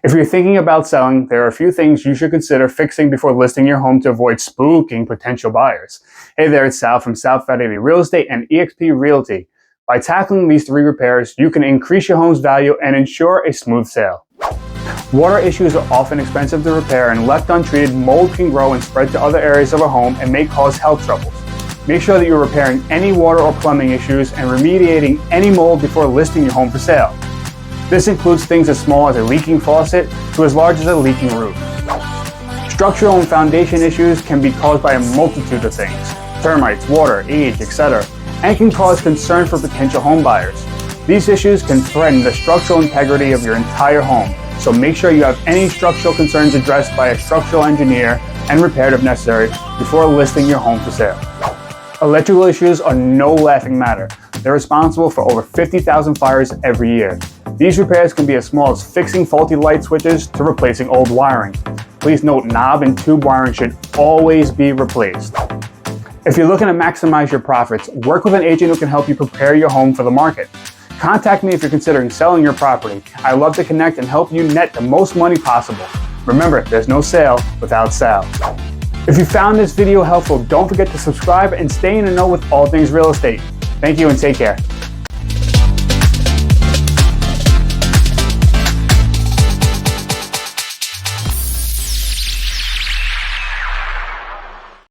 If you're thinking about selling, there are a few things you should consider fixing before listing your home to avoid spooking potential buyers. Hey there, it's Sal from Farieri Real Estate and eXp Realty. By tackling these 3 repairs, you can increase your home's value and ensure a smooth sale. Water issues are often expensive to repair, and left untreated, mold can grow and spread to other areas of a home and may cause health troubles. Make sure that you're repairing any water or plumbing issues and remediating any mold before listing your home for sale. This includes things as small as a leaking faucet to as large as a leaking roof. Structural and foundation issues can be caused by a multitude of things: termites, water, age, etc., and can cause concern for potential home buyers. These issues can threaten the structural integrity of your entire home, so make sure you have any structural concerns addressed by a structural engineer and repaired if necessary before listing your home for sale. Electrical issues are no laughing matter. They're responsible for over 50,000 fires every year. These repairs can be as small as fixing faulty light switches to replacing old wiring. Please note, knob and tube wiring should always be replaced. If you're looking to maximize your profits, work with an agent who can help you prepare your home for the market. Contact me if you're considering selling your property. I love to connect and help you net the most money possible. Remember, there's no sale without Sal. If you found this video helpful, don't forget to subscribe and stay in the know with all things real estate. Thank you and take care.